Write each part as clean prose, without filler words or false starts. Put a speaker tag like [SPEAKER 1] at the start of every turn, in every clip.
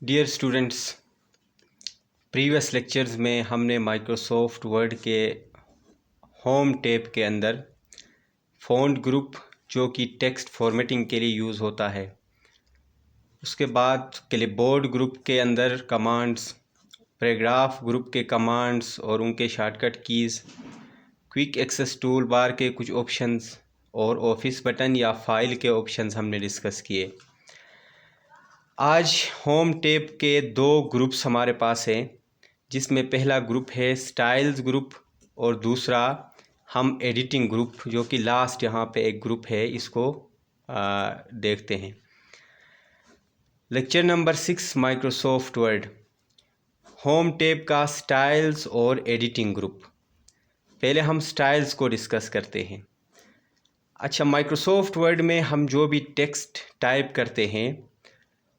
[SPEAKER 1] Dear students, previous lectures में हमने Microsoft word के होम टैब के अंदर फ़ॉन्ट ग्रुप जो कि टेक्स्ट फॉर्मेटिंग के लिए यूज़ होता है, उसके बाद क्लिपबोर्ड ग्रुप के अंदर कमांड्स, पैराग्राफ ग्रुप के कमांड्स और उनके shortcut keys, quick access toolbar के कुछ ऑप्शंस और ऑफिस बटन या फाइल के ऑप्शंस हमने डिस्कस किए। आज होम टैब के दो ग्रुप्स हमारे पास हैं, जिसमें पहला ग्रुप है स्टाइल्स ग्रुप और दूसरा हम एडिटिंग ग्रुप जो कि लास्ट यहाँ पे एक ग्रुप है, इसको देखते हैं। Lecture number 6 Microsoft word home tab का स्टाइल्स और एडिटिंग ग्रुप। पहले हम स्टाइल्स को डिस्कस करते हैं। अच्छा, माइक्रोसॉफ्ट वर्ड में हम जो भी टेक्स्ट टाइप करते हैं,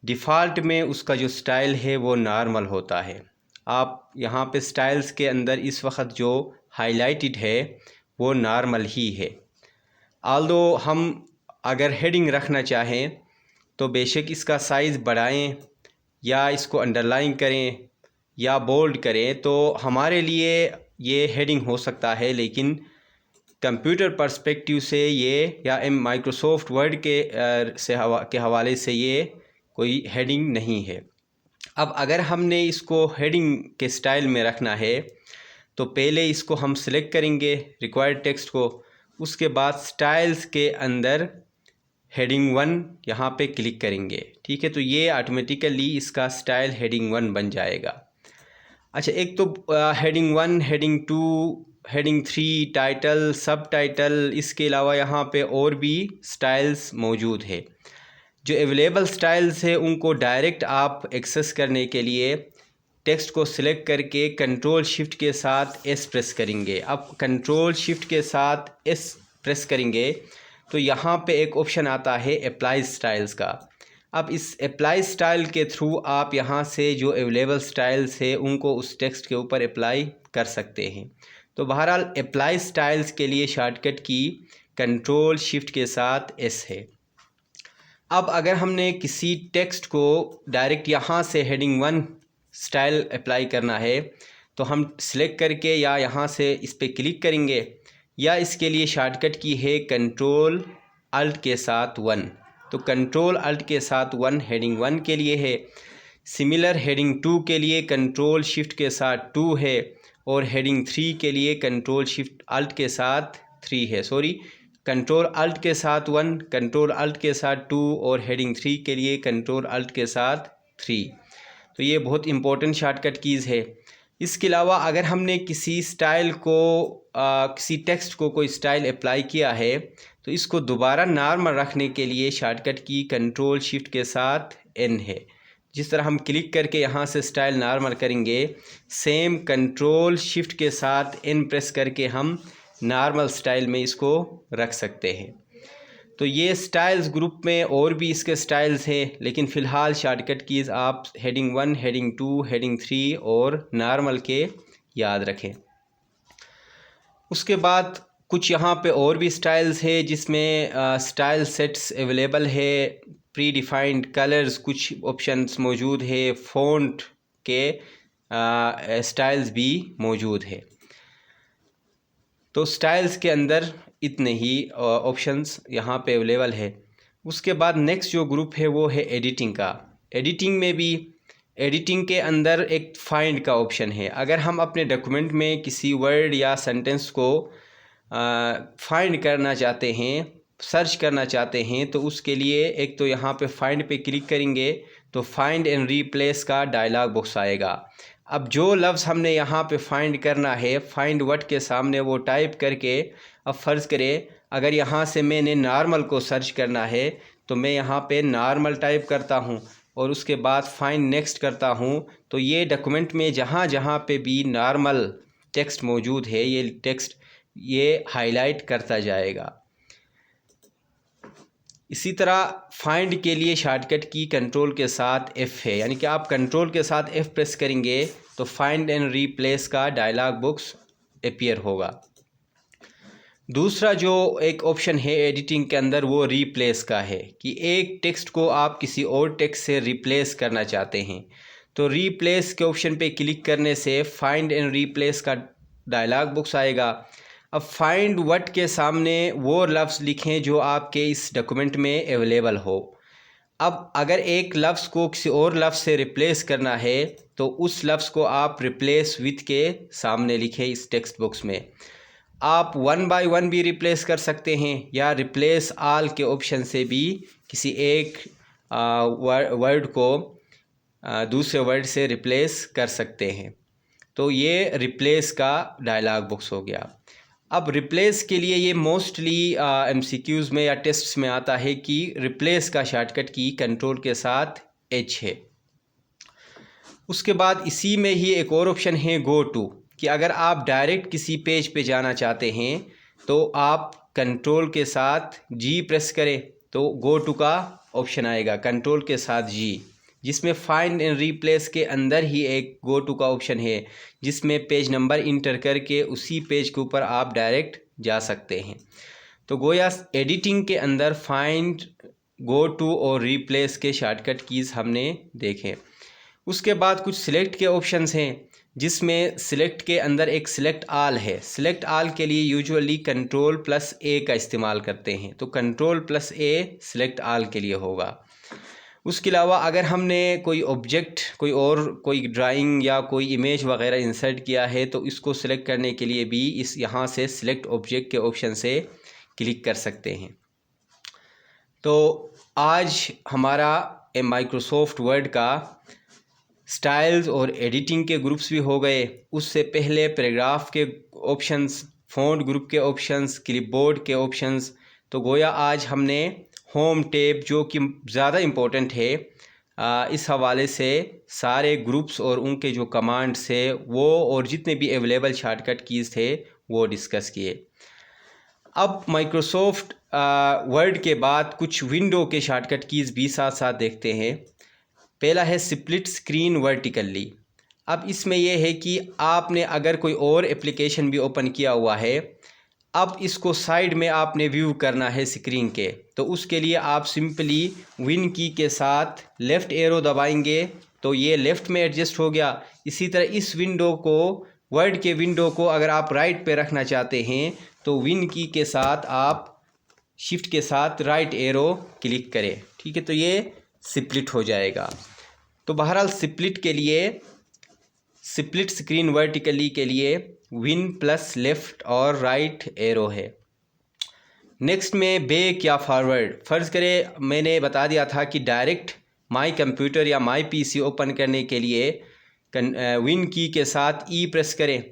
[SPEAKER 1] डिफ़ॉल्ट में उसका जो स्टाइल है वो नॉर्मल होता है। आप यहाँ पे स्टाइल्स के अंदर इस वक्त जो हाईलाइटेड है वो नॉर्मल ही है। ऑल्दो हम अगर हेडिंग रखना चाहें तो बेशक इसका साइज़ बढ़ाएं या इसको अंडरलाइन करें या बोल्ड करें, तो हमारे लिए ये हेडिंग हो सकता है, लेकिन कंप्यूटर पर्सपेक्टिव से ये या माइक्रोसॉफ्ट वर्ड के हवाले से ये कोई हेडिंग नहीं है। अब अगर हमने इसको हेडिंग के स्टाइल में रखना है तो पहले इसको हम सिलेक्ट करेंगे रिक्वायर्ड टेक्स्ट को, उसके बाद स्टाइल्स के अंदर हेडिंग 1 यहाँ पे क्लिक करेंगे। ठीक है, तो ये ऑटोमेटिकली इसका स्टाइल हेडिंग 1 बन जाएगा। अच्छा, एक तो हेडिंग 1, हेडिंग 2, हेडिंग 3, टाइटल, सब टाइटल, इसके अलावा यहाँ पे और भी स्टाइल्स मौजूद है। जो अवेलेबल स्टाइल्स है उनको डायरेक्ट आप एक्सेस करने के लिए टेक्स्ट को सिलेक्ट करके कंट्रोल शिफ्ट के साथ एस प्रेस करेंगे। अब कंट्रोल शिफ्ट के साथ एस प्रेस करेंगे तो यहाँ पे एक ऑप्शन आता है अप्लाई स्टाइल्स का। अब इस अप्लाई स्टाइल के थ्रू आप यहाँ से जो अवेलेबल स्टाइल्स है उनको उस टेक्स्ट के ऊपर अप्लाई कर सकते हैं। तो बहरहाल अप्लाई स्टाइल्स के लिए शॉर्टकट की कंट्रोल शिफ्ट के साथ एस है। अब अगर हमने किसी टेक्स्ट को डायरेक्ट यहाँ से हेडिंग 1 स्टाइल अप्लाई करना है तो हम सिलेक्ट करके या यहाँ से इस पर क्लिक करेंगे, या इसके लिए शॉर्टकट की है कंट्रोल अल्ट के साथ 1। तो कंट्रोल अल्ट के साथ 1 हेडिंग 1 के लिए है। सिमिलर हेडिंग 2 के लिए कंट्रोल शिफ्ट के साथ 2 है, और हेडिंग 3 के लिए कंट्रोल शिफ्ट अल्ट के साथ 3 है। सॉरी, कंट्रोल अल्ट के साथ 1, कंट्रोल अल्ट के साथ 2 और हेडिंग 3 के लिए कंट्रोल अल्ट के साथ 3। तो ये बहुत इंपॉर्टेंट शॉर्टकट कीज़ है। इसके अलावा अगर हमने किसी स्टाइल को किसी टेक्स्ट को कोई स्टाइल अप्लाई किया है तो इसको दोबारा नॉर्मल रखने के लिए शॉर्टकट की कंट्रोल शिफ्ट के साथ एन है। जिस तरह हम क्लिक करके यहाँ से स्टाइल नॉर्मल करेंगे, सेम कंट्रोल शिफ्ट के साथ एन प्रेस करके हम नॉर्मल स्टाइल में इसको रख सकते हैं। तो ये स्टाइल्स ग्रुप में और भी इसके स्टाइल्स हैं, लेकिन फ़िलहाल शॉर्टकट कीज़ आप हेडिंग 1, हेडिंग 2, हेडिंग 3 और नॉर्मल के याद रखें। उसके बाद कुछ यहाँ पे और भी स्टाइल्स है, जिसमें स्टाइल सेट्स अवेलेबल है, प्री डिफाइंड कलर्स कुछ ऑप्शंस मौजूद है, फ़ॉन्ट के स्टाइल्स भी मौजूद है। तो स्टाइल्स के अंदर इतने ही ऑप्शंस यहाँ पे अवेलेबल है। उसके बाद नेक्स्ट जो ग्रुप है वो है एडिटिंग का। एडिटिंग में भी एडिटिंग के अंदर एक फाइंड का ऑप्शन है। अगर हम अपने डॉक्यूमेंट में किसी वर्ड या सेंटेंस को फाइंड करना चाहते हैं, सर्च करना चाहते हैं, तो उसके लिए एक तो यहाँ पे फाइंड पे क्लिक करेंगे तो फाइंड एंड रिप्लेस का डायलॉग बॉक्स आएगा। अब जो लफ्ज़ हमने यहाँ पे फाइंड करना है, फाइंड वर्ड के सामने वो टाइप करके, अब फ़र्ज़ करें अगर यहाँ से मैंने नॉर्मल को सर्च करना है तो मैं यहाँ पे नॉर्मल टाइप करता हूँ और उसके बाद फाइंड नेक्स्ट करता हूँ, तो ये डॉक्यूमेंट में जहाँ जहाँ पे भी नॉर्मल टेक्स्ट मौजूद है ये टेक्स्ट ये हाईलाइट करता जाएगा। इसी तरह फाइंड के लिए शॉर्टकट की कंट्रोल के साथ F है, यानी कि आप कंट्रोल के साथ F प्रेस करेंगे तो फाइंड एंड रिप्लेस का डायलॉग बॉक्स अपीयर होगा। दूसरा जो एक ऑप्शन है एडिटिंग के अंदर वो रिप्लेस का है कि एक टेक्स्ट को आप किसी और टेक्स्ट से रिप्लेस करना चाहते हैं। तो रिप्लेस के ऑप्शन पे क्लिक करने से फाइंड एंड रिप्लेस का डायलॉग बॉक्स आएगा। अब फाइंड व्हाट के सामने वो लफ्ज़ लिखें जो आपके इस डॉक्यूमेंट में अवेलेबल हो। अब अगर एक लफ्ज़ को किसी और लफ्ज़ से रिप्लेस करना है तो उस लफ्ज़ को आप रिप्लेस विथ के सामने लिखें इस टेक्स्ट बॉक्स में। आप 1 बाय 1 भी रिप्लेस कर सकते हैं या रिप्लेस आल के ऑप्शन से भी किसी एक वर्ड को दूसरे वर्ड से रिप्लेस कर सकते हैं। तो ये रिप्लेस का डायलॉग बॉक्स हो गया। अब रिप्लेस के लिए ये मोस्टली MCQs में या टेस्ट्स में आता है कि रिप्लेस का शॉर्टकट की कंट्रोल के साथ H है। उसके बाद इसी में ही एक और ऑप्शन है गो टू, कि अगर आप डायरेक्ट किसी पेज पे जाना चाहते हैं तो आप कंट्रोल के साथ G प्रेस करें तो गो टू का ऑप्शन आएगा कंट्रोल के साथ G, जिसमें फाइंड एंड रिप्लेस के अंदर ही एक गो टू का ऑप्शन है जिसमें पेज नंबर इंटर करके उसी पेज के ऊपर आप डायरेक्ट जा सकते हैं। तो गोया एडिटिंग के अंदर फाइंड, गो टू और रिप्लेस के शॉर्टकट कीज़ हमने देखे। उसके बाद कुछ सिलेक्ट के ऑप्शंस हैं जिसमें सिलेक्ट के अंदर एक सिलेक्ट आल है। सिलेक्ट आल के लिए यूजुअली कंट्रोल+A का इस्तेमाल करते हैं, तो कंट्रोल+A सिलेक्ट आल के लिए होगा। उसके अलावा अगर हमने कोई ऑब्जेक्ट, कोई ड्राइंग या कोई इमेज वगैरह इंसर्ट किया है तो इसको सिलेक्ट करने के लिए भी इस यहाँ से सिलेक्ट ऑब्जेक्ट के ऑप्शन से क्लिक कर सकते हैं। तो आज हमारा माइक्रोसॉफ्ट वर्ड का स्टाइल्स और एडिटिंग के ग्रुप्स भी हो गए। उससे पहले पैराग्राफ के ऑप्शंस, फ़ॉन्ट ग्रुप के ऑप्शंस, क्लिपबोर्ड के ऑप्शंस। तो गोया आज हमने होम टैब, जो कि ज़्यादा इम्पोर्टेंट है, इस हवाले से सारे ग्रुप्स और उनके जो कमांड्स है वो और जितने भी अवेलेबल शॉर्टकट कीज़ थे वो डिस्कस किए। अब माइक्रोसॉफ्ट वर्ड के बाद कुछ विंडो के शॉर्टकट कीज़ भी साथ साथ देखते हैं। पहला है स्प्लिट स्क्रीन वर्टिकली। अब इसमें यह है कि आपने अगर कोई और एप्लीकेशन भी ओपन किया हुआ है, अब इसको साइड में आपने व्यू करना है स्क्रीन के, तो उसके लिए आप सिंपली विन की के साथ लेफ़्ट एरो दबाएंगे तो ये लेफ़्ट में एडजस्ट हो गया। इसी तरह इस विंडो को, वर्ड के विंडो को अगर आप राइट पे रखना चाहते हैं तो विन की के साथ आप शिफ्ट के साथ राइट एरो क्लिक करें, ठीक है, तो ये स्प्लिट हो जाएगा। तो बहरहाल स्प्लिट के लिए, स्प्लिट स्क्रीन वर्टिकली के लिए विन प्लस लेफ़्ट और राइट एरो है। नेक्स्ट में बैक या फॉरवर्ड। फ़र्ज़ करें मैंने बता दिया था कि डायरेक्ट माई कंप्यूटर या माई पीसी ओपन करने के लिए विन की के साथ ई प्रेस करें।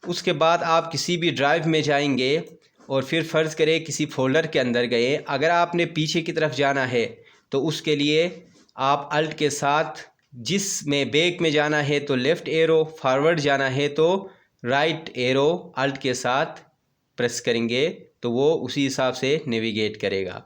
[SPEAKER 1] उसके बाद आप किसी भी ड्राइव में जाएंगे और फिर फ़र्ज़ करें किसी फोल्डर के अंदर गए। अगर आपने पीछे की तरफ जाना है तो उसके लिए आप अल्ट के साथ, जिसमें बैक में जाना है तो लेफ़्ट एरो, फॉरवर्ड जाना है तो राइट एरो अल्ट के साथ प्रेस करेंगे तो वो उसी हिसाब से नेविगेट करेगा।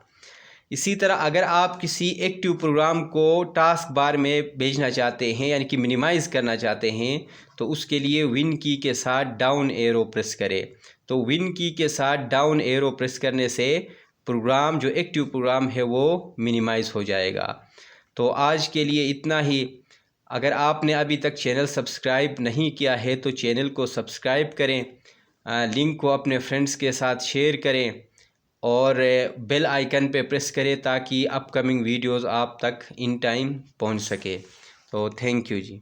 [SPEAKER 1] इसी तरह अगर आप किसी एक्टिव प्रोग्राम को टास्क बार में भेजना चाहते हैं यानी कि मिनिमाइज़ करना चाहते हैं तो उसके लिए विन की के साथ डाउन एरो प्रेस करें। तो विन की के साथ डाउन एरो प्रेस करने से प्रोग्राम, जो एक्टिव प्रोग्राम है, वो मिनिमाइज़ हो जाएगा। तो आज के लिए इतना ही। अगर आपने अभी तक चैनल सब्सक्राइब नहीं किया है तो चैनल को सब्सक्राइब करें, लिंक को अपने फ्रेंड्स के साथ शेयर करें और बेल आइकन पे प्रेस करें ताकि अपकमिंग वीडियोस आप तक इन टाइम पहुंच सके। तो थैंक यू जी।